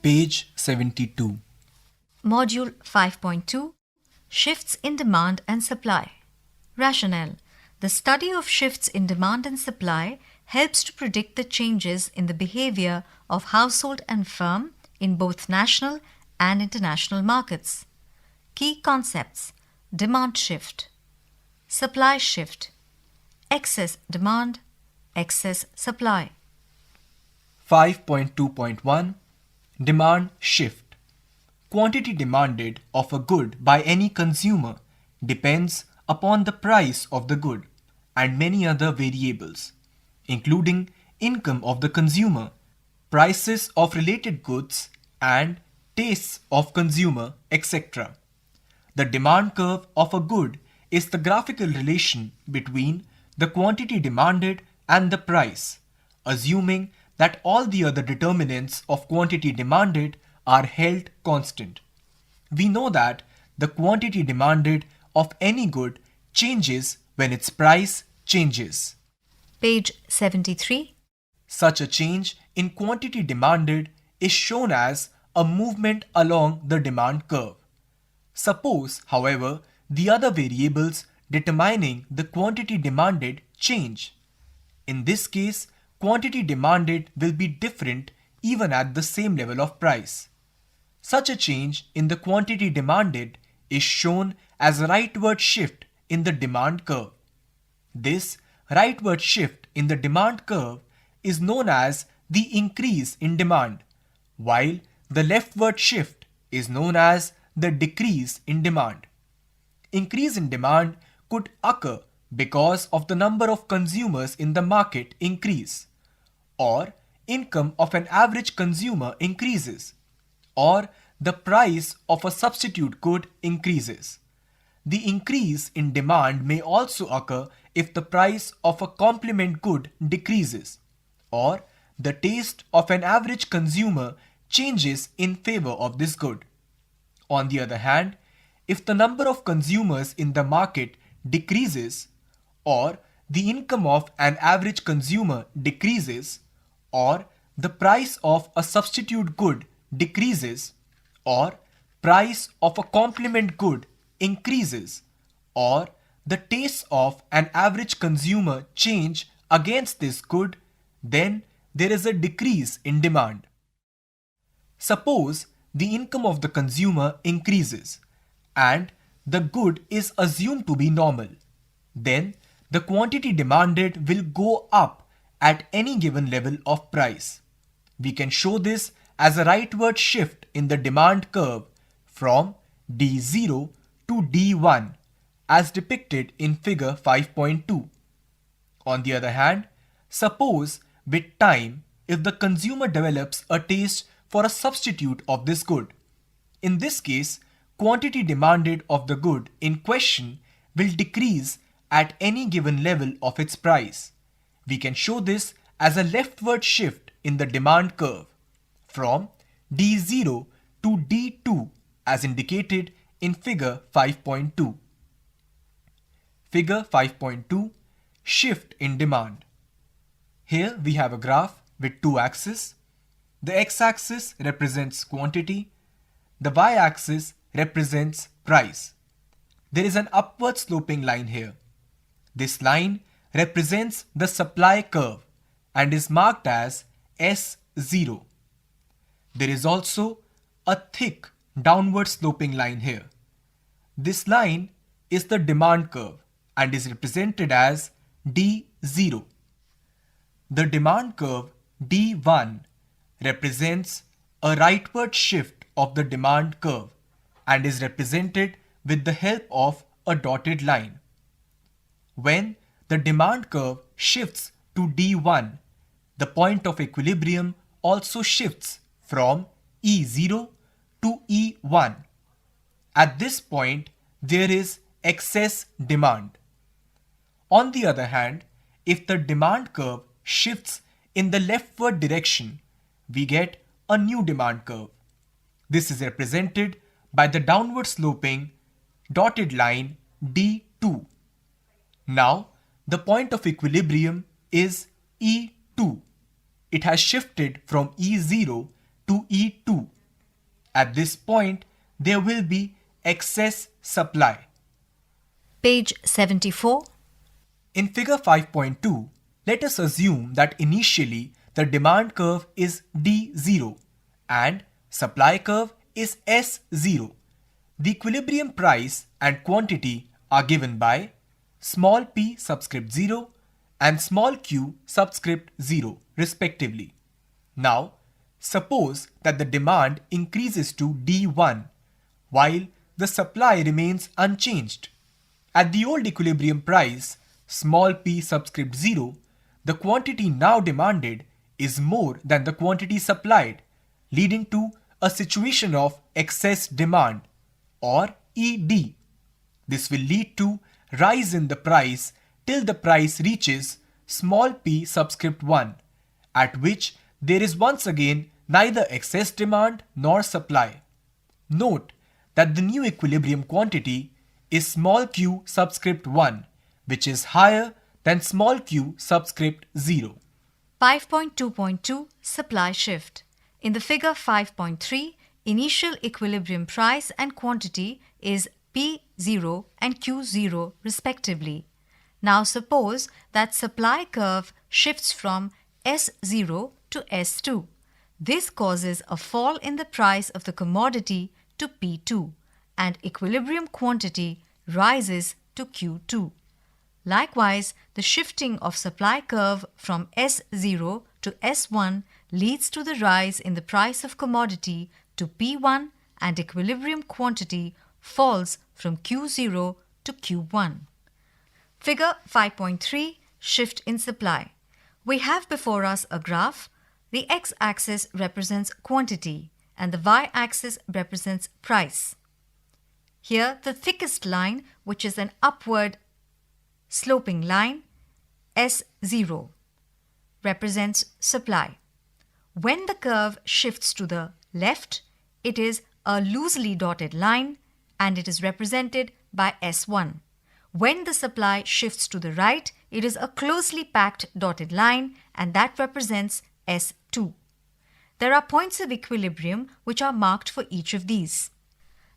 Page 72. Module 5.2 Shifts in Demand and Supply. Rationale. The study of shifts in demand and supply helps to predict the changes in the behavior of household and firm in both national and international markets. Key concepts: demand shift, supply shift, excess demand, excess supply. 5.2.1 Demand shift. Quantity demanded of a good by any consumer depends upon the price of the good and many other variables, including income of the consumer, prices of related goods, and tastes of consumer, etc. The demand curve of a good is the graphical relation between the quantity demanded and the price, assuming that all the other determinants of quantity demanded are held constant. We know that the quantity demanded of any good changes when its price changes. Page 73. Such a change in quantity demanded is shown as a movement along the demand curve. Suppose, however, the other variables determining the quantity demanded change. In this case, quantity demanded will be different even at the same level of price. Such a change in the quantity demanded is shown as a rightward shift in the demand curve. This rightward shift in the demand curve is known as the increase in demand, while the leftward shift is known as the decrease in demand. Increase in demand could occur because of the number of consumers in the market increase, or income of an average consumer increases, or the price of a substitute good increases. The increase in demand may also occur if the price of a complement good decreases, or the taste of an average consumer changes in favor of this good. On the other hand, if the number of consumers in the market decreases, or the income of an average consumer decreases, or the price of a substitute good decreases, or price of a complement good increases, or the tastes of an average consumer change against this good, then there is a decrease in demand. Suppose the income of the consumer increases and the good is assumed to be normal. Then the quantity demanded will go up at any given level of price. We can show this as a rightward shift in the demand curve from D0 to D1 as depicted in figure 5.2. On the other hand, suppose with time if the consumer develops a taste for a substitute of this good. In this case, quantity demanded of the good in question will decrease at any given level of its price. We can show this as a leftward shift in the demand curve from D0 to D2 as indicated in figure 5.2. Figure 5.2 Shift in demand. Here we have a graph with two axes. The x-axis represents quantity, the y-axis represents price. There is an upward sloping line here. This line represents the supply curve and is marked as S0. There is also a thick downward sloping line here. This line is the demand curve and is represented as D0. The demand curve D1 represents a rightward shift of the demand curve and is represented with the help of a dotted line. When the demand curve shifts to D1, the point of equilibrium also shifts from E0 to E1. At this point, there is excess demand. On the other hand, if the demand curve shifts in the leftward direction, we get a new demand curve. This is represented by the downward sloping dotted line D2. Now, the point of equilibrium is E2. It has shifted from E0 to E2. At this point, there will be excess supply. Page 74. In figure 5.2, let us assume that initially the demand curve is D0 and supply curve is S0. The equilibrium price and quantity are given by small p subscript 0 and small q subscript 0 respectively. Now, suppose that the demand increases to D1 while the supply remains unchanged. At the old equilibrium price, small p subscript 0, the quantity now demanded is more than the quantity supplied, leading to a situation of excess demand or ED. This will lead to rise in the price till the price reaches small p subscript 1, at which there is once again neither excess demand nor supply. Note that the new equilibrium quantity is small q subscript 1, which is higher than small q subscript 0. 5.2.2 Supply shift. In the figure 5.3, initial equilibrium price and quantity is P0 and Q0 respectively. Now suppose that supply curve shifts from S0 to S2. This causes a fall in the price of the commodity to P2 and equilibrium quantity rises to Q2. Likewise, the shifting of supply curve from S0 to S1 leads to the rise in the price of commodity to P1 and equilibrium quantity falls from Q0 to Q1. Figure 5.3 Shift in supply. We have before us a graph. The x-axis represents quantity and the y-axis represents price. Here, the thickest line, which is an upward sloping line, S0, represents supply. When the curve shifts to the left, it is a loosely dotted line and it is represented by S1. When the supply shifts to the right, it is a closely packed dotted line and that represents S2. There are points of equilibrium which are marked for each of these.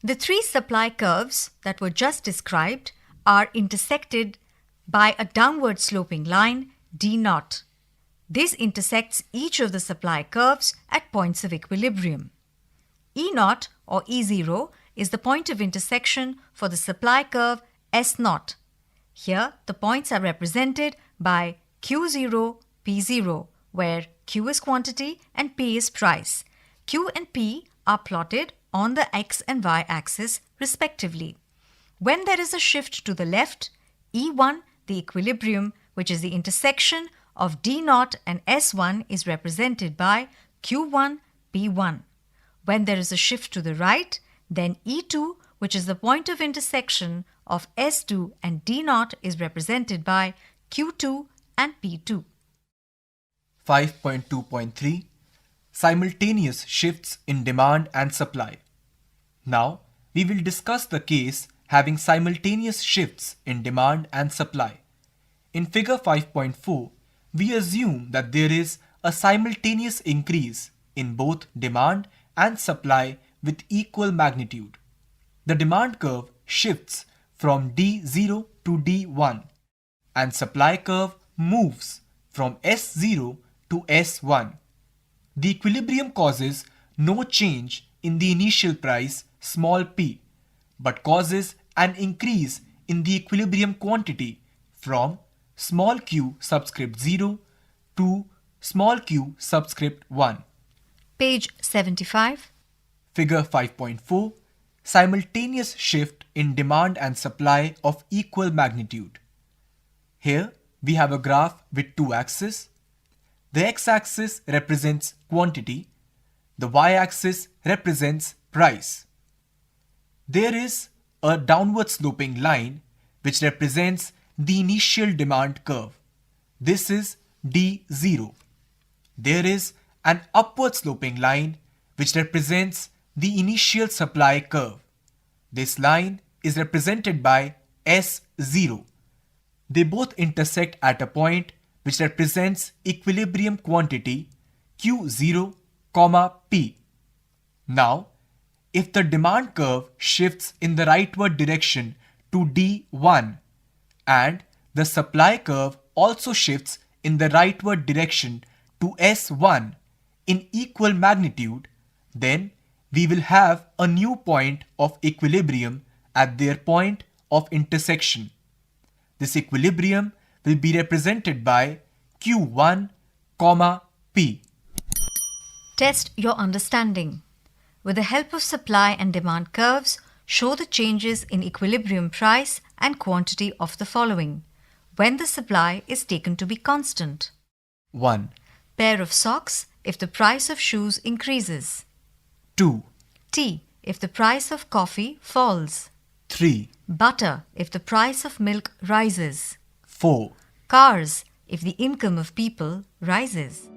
The three supply curves that were just described are intersected by a downward sloping line D0. This intersects each of the supply curves at points of equilibrium. E0 or E0 is the point of intersection for the supply curve S0. Here, the points are represented by Q0, P0, where Q is quantity and P is price. Q and P are plotted on the x and y axis respectively. When there is a shift to the left, E1, the equilibrium, which is the intersection of D0 and S1, is represented by Q1, P1. When there is a shift to the right, then E2, which is the point of intersection of S2 and D0, is represented by Q2 and P2. 5.2.3 Simultaneous shifts in demand and supply. Now, we will discuss the case having simultaneous shifts in demand and supply. In figure 5.4, we assume that there is a simultaneous increase in both demand and supply with equal magnitude. The demand curve shifts from D0 to D1 and supply curve moves from S0 to S1. The equilibrium causes no change in the initial price small p, but causes an increase in the equilibrium quantity from small q subscript 0 to small q subscript 1. Page 75. Figure 5.4 Simultaneous shift in demand and supply of equal magnitude. Here we have a graph with two axes. The x-axis represents quantity, the y-axis represents price. There is a downward sloping line which represents the initial demand curve. This is D0. There is an upward sloping line which represents the initial supply curve. This line is represented by S0. They both intersect at a point which represents equilibrium quantity Q0, P. Now, if the demand curve shifts in the rightward direction to D1 and the supply curve also shifts in the rightward direction to S1 in equal magnitude, then we will have a new point of equilibrium at their point of intersection. This equilibrium will be represented by Q1, P. Test your understanding. With the help of supply and demand curves, show the changes in equilibrium price and quantity of the following, when the supply is taken to be constant. 1. Pair of socks if the price of shoes increases. 2. Tea if the price of coffee falls. 3. Butter if the price of milk rises. 4. Cars if the income of people rises.